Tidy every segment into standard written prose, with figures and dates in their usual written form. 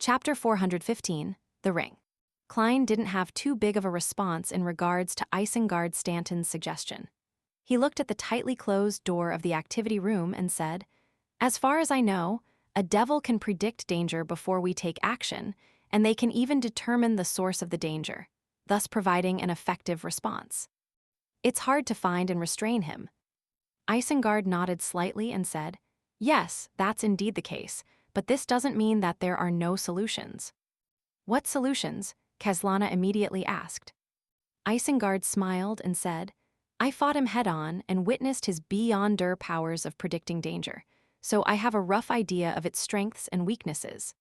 Chapter 415, The Ring. Klein didn't have too big of a response in regards to Isengard Stanton's suggestion. He looked at the tightly closed door of the activity room and said, "As far as I know, a devil can predict danger before we take action, and they can even determine the source of the danger, thus providing an effective response. It's hard to find and restrain him." Isengard nodded slightly and said, "Yes, that's indeed the case, but this doesn't mean that there are no solutions." "What solutions?" Keslana immediately asked. Isengard smiled and said, "I fought him head-on and witnessed his beyonder powers of predicting danger, so I have a rough idea of its strengths and weaknesses.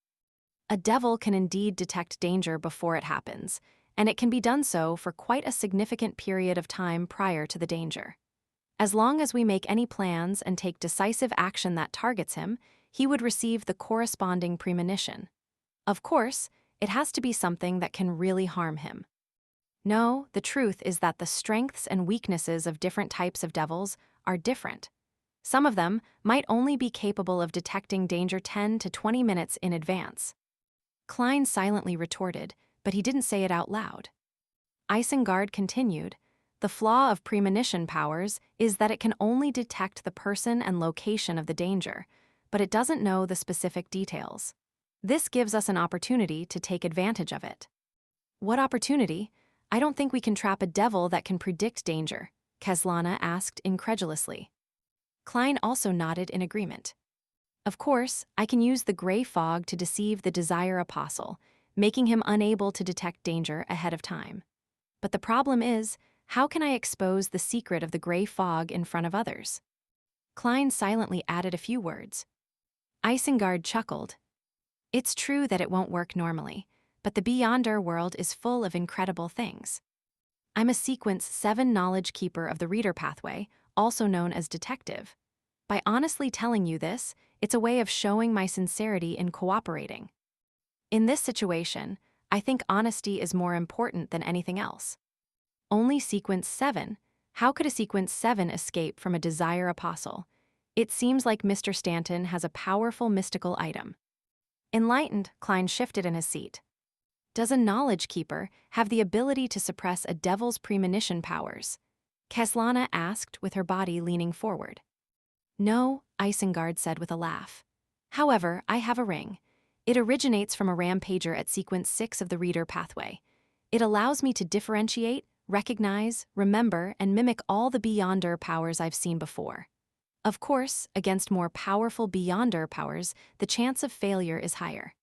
A devil can indeed detect danger before it happens, and it can be done so for quite a significant period of time prior to the danger. As long as we make any plans and take decisive action that targets him, he would receive the corresponding premonition. Of course, it has to be something that can really harm him. No, the truth is that the strengths and weaknesses of different types of devils are different. Some of them might only be capable of detecting danger 10 to 20 minutes in advance." Klein silently retorted, but he didn't say it out loud. Isengard continued, "The flaw of premonition powers is that it can only detect the person and location of the danger, but it doesn't know the specific details. This gives us an opportunity to take advantage of it." "What opportunity? I don't think we can trap a devil that can predict danger," Keslana asked incredulously. Klein also nodded in agreement. "Of course, I can use the gray fog to deceive the Desire Apostle, making him unable to detect danger ahead of time. But the problem is, how can I expose the secret of the gray fog in front of others?" Klein silently added a few words. Isengard chuckled. "It's true that it won't work normally, but the Beyonder world is full of incredible things. I'm a Sequence 7 knowledge keeper of the reader pathway, also known as detective. By honestly telling you this, it's a way of showing my sincerity in cooperating. In this situation, I think honesty is more important than anything else. Only Sequence 7? How could a Sequence 7 escape from a Desire Apostle? It seems like Mr. Stanton has a powerful mystical item." Enlightened, Klein shifted in his seat. "Does a knowledge keeper have the ability to suppress a devil's premonition powers?" Keslana asked with her body leaning forward. "No," Isengard said with a laugh. "However, I have a ring. It originates from a rampager at Sequence 6 of the reader pathway. It allows me to differentiate, recognize, remember, and mimic all the Beyonder powers I've seen before. Of course, against more powerful Beyonder powers, the chance of failure is higher.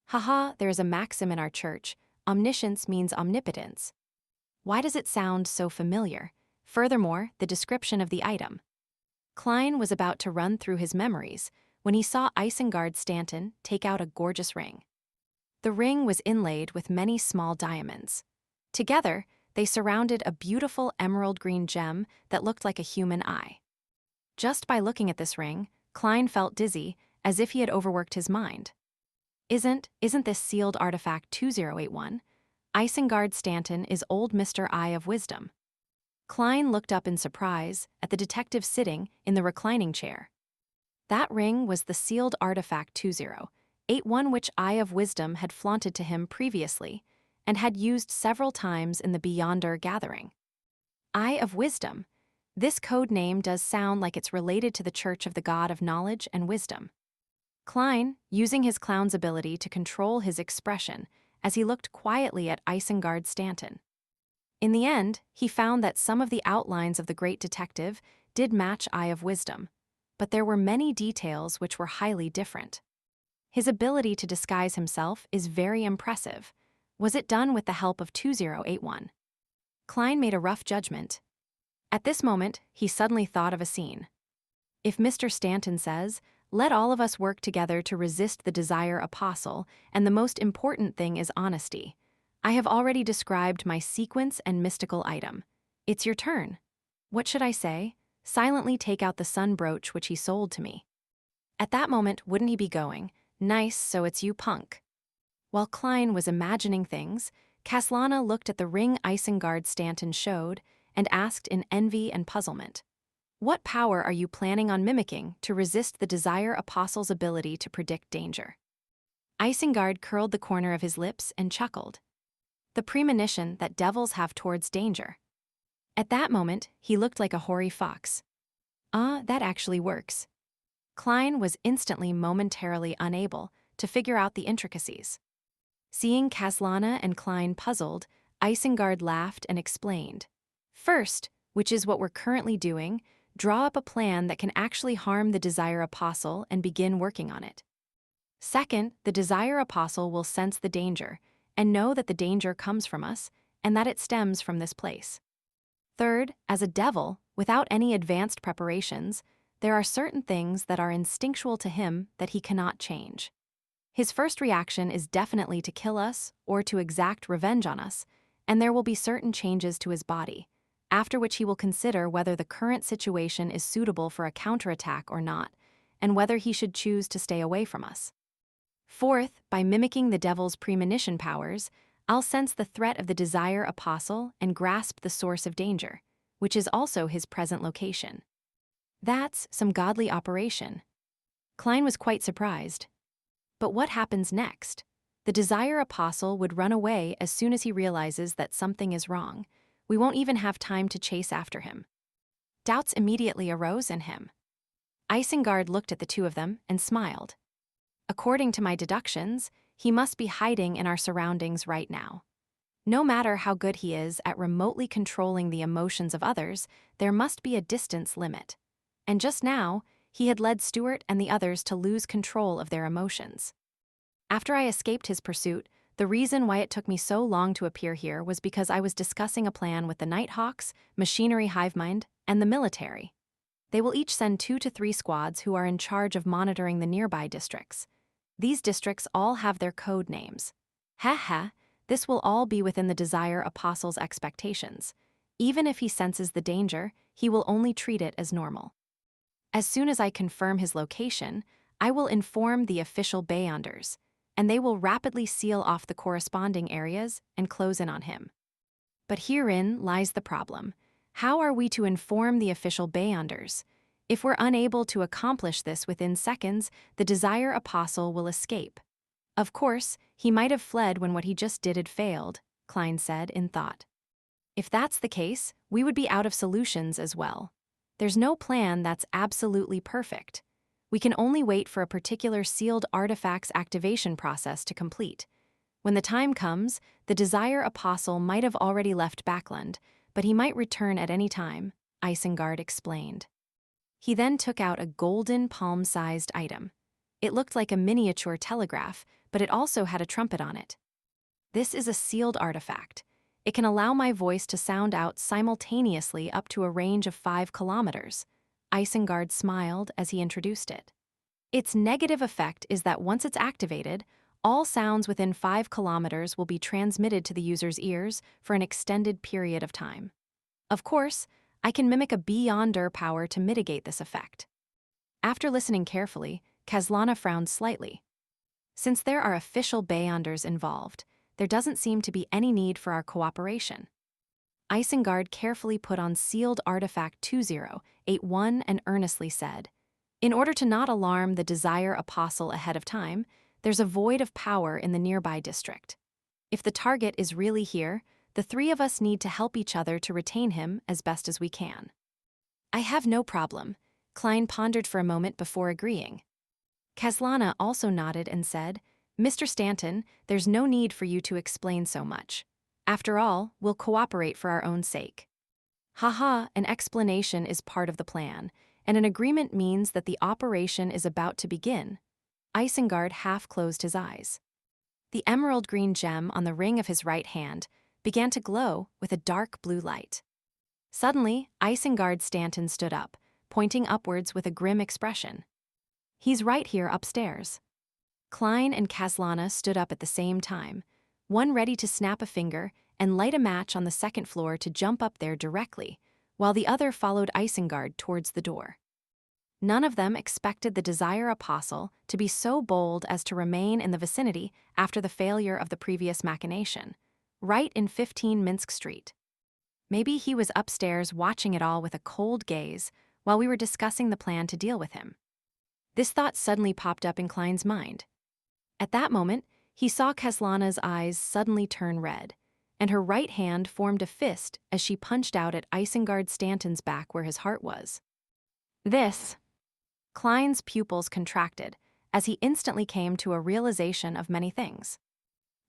Haha, there is a maxim in our church: omniscience means omnipotence. Why does it sound so familiar? Furthermore, the description of the item." Klein was about to run through his memories when he saw Isengard Stanton take out a gorgeous ring. The ring was inlaid with many small diamonds. Together, they surrounded a beautiful emerald green gem that looked like a human eye. Just by looking at this ring, Klein felt dizzy, as if he had overworked his mind. Isn't this sealed artifact 2081? Isengard Stanton is old Mr. Eye of Wisdom." Klein looked up in surprise at the detective sitting in the reclining chair. That ring was the sealed artifact 2081 which Eye of Wisdom had flaunted to him previously and had used several times in the Beyonder gathering. Eye of Wisdom. This code name does sound like it's related to the Church of the God of Knowledge and Wisdom. Klein, using his clown's ability to control his expression as he looked quietly at Isengard Stanton. In the end, he found that some of the outlines of the great detective did match Eye of Wisdom, but there were many details which were highly different. His ability to disguise himself is very impressive. Was it done with the help of 2081? Klein made a rough judgment. At this moment, he suddenly thought of a scene. If Mr. Stanton says, "Let all of us work together to resist the Desire Apostle, and the most important thing is honesty," I have already described my sequence and mystical item. It's your turn. What should I say? Silently take out the sun brooch which he sold to me. At that moment, wouldn't he be going, "Nice, so it's you, punk"? While Klein was imagining things, Keslana looked at the ring Isengard Stanton showed and asked in envy and puzzlement, "What power are you planning on mimicking to resist the Desire Apostle's ability to predict danger?" Isengard curled the corner of his lips and chuckled. The premonition that devils have towards danger. At that moment, he looked like a hoary fox. That actually works. Klein was instantly momentarily unable to figure out the intricacies. Seeing Kaslana and Klein puzzled, Isengard laughed and explained. First, which is what we're currently doing, draw up a plan that can actually harm the Desire Apostle and begin working on it. Second, the Desire Apostle will sense the danger and know that the danger comes from us and that it stems from this place. Third, as a devil, without any advanced preparations, there are certain things that are instinctual to him that he cannot change. His first reaction is definitely to kill us or to exact revenge on us, and there will be certain changes to his body, after which he will consider whether the current situation is suitable for a counterattack or not, and whether he should choose to stay away from us. Fourth, by mimicking the devil's premonition powers, I'll sense the threat of the Desire Apostle and grasp the source of danger, which is also his present location. That's some godly operation. Klein was quite surprised. But what happens next? The Desire Apostle would run away as soon as he realizes that something is wrong. We won't even have time to chase after him. Doubts immediately arose in him. Isengard looked at the two of them and smiled. According to my deductions, he must be hiding in our surroundings right now. No matter how good he is at remotely controlling the emotions of others, there must be a distance limit. And just now, he had led Stuart and the others to lose control of their emotions. After I escaped his pursuit, the reason why it took me so long to appear here was because I was discussing a plan with the Nighthawks, Machinery Hivemind, and the military. They will each send 2 to 3 squads who are in charge of monitoring the nearby districts. These districts all have their code names. This will all be within the Desire Apostle's expectations. Even if he senses the danger, he will only treat it as normal. As soon as I confirm his location, I will inform the official Beyonders, and they will rapidly seal off the corresponding areas and close in on him. But herein lies the problem. How are we to inform the official Beyonders? If we're unable to accomplish this within seconds, the Desire Apostle will escape. Of course, he might have fled when what he just did had failed, Klein said in thought. If that's the case, we would be out of solutions as well. There's no plan that's absolutely perfect. We can only wait for a particular sealed artifact's activation process to complete. When the time comes, the Desire Apostle might have already left Backland, but he might return at any time, Isengard explained. He then took out a golden palm-sized item. It looked like a miniature telegraph, but it also had a trumpet on it. This is a sealed artifact. It can allow my voice to sound out simultaneously up to a range of 5 kilometers. Isengard smiled as he introduced it. Its negative effect is that once it's activated, all sounds within 5 kilometers will be transmitted to the user's ears for an extended period of time. Of course, I can mimic a Beyonder power to mitigate this effect. After listening carefully, Kaslana frowned slightly. Since there are official Beyonders involved, there doesn't seem to be any need for our cooperation. Isengard carefully put on sealed artifact 2081 and earnestly said, in order to not alarm the Desire Apostle ahead of time, there's a void of power in the nearby district. If the target is really here, the 3 of us need to help each other to retain him as best as we can. I have no problem, Klein pondered for a moment before agreeing. Kaslana also nodded and said, Mr. Stanton, there's no need for you to explain so much. After all, we'll cooperate for our own sake. An explanation is part of the plan, and an agreement means that the operation is about to begin. Isengard half closed his eyes. The emerald green gem on the ring of his right hand began to glow with a dark blue light. Suddenly, Isengard Stanton stood up, pointing upwards with a grim expression. He's right here upstairs. Klein and Kaslana stood up at the same time, one ready to snap a finger and light a match on the second floor to jump up there directly, while the other followed Isengard towards the door. None of them expected the Desire Apostle to be so bold as to remain in the vicinity after the failure of the previous machination, right in 15 Minsk Street. Maybe he was upstairs watching it all with a cold gaze while we were discussing the plan to deal with him. This thought suddenly popped up in Klein's mind. At that moment, he saw Kaslana's eyes suddenly turn red, and her right hand formed a fist as she punched out at Isengard Stanton's back where his heart was. This. Klein's pupils contracted as he instantly came to a realization of many things.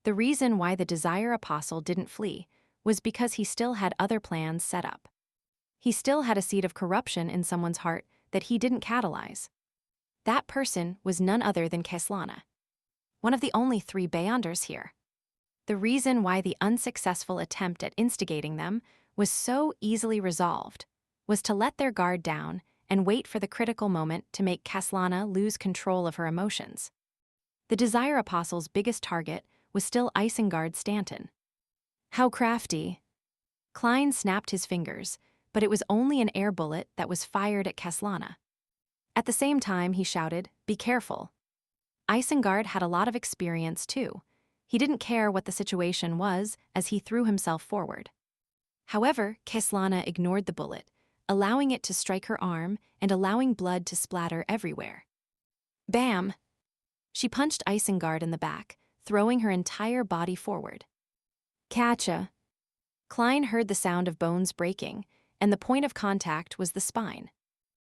The reason why the Desire Apostle didn't flee was because he still had other plans set up. He still had a seed of corruption in someone's heart that he didn't catalyze. That person was none other than Kaslana, one of the only 3 Beyonders here. The reason why the unsuccessful attempt at instigating them was so easily resolved was to let their guard down and wait for the critical moment to make Kaslana lose control of her emotions. The Desire Apostle's biggest target was still Isengard Stanton. How crafty. Klein snapped his fingers, but it was only an air bullet that was fired at Kaslana. At the same time, he shouted, "Be careful." Isengard had a lot of experience, too. He didn't care what the situation was as he threw himself forward. However, Kaslana ignored the bullet, allowing it to strike her arm and allowing blood to splatter everywhere. Bam! She punched Isengard in the back, throwing her entire body forward. Catcha! Klein heard the sound of bones breaking, and the point of contact was the spine.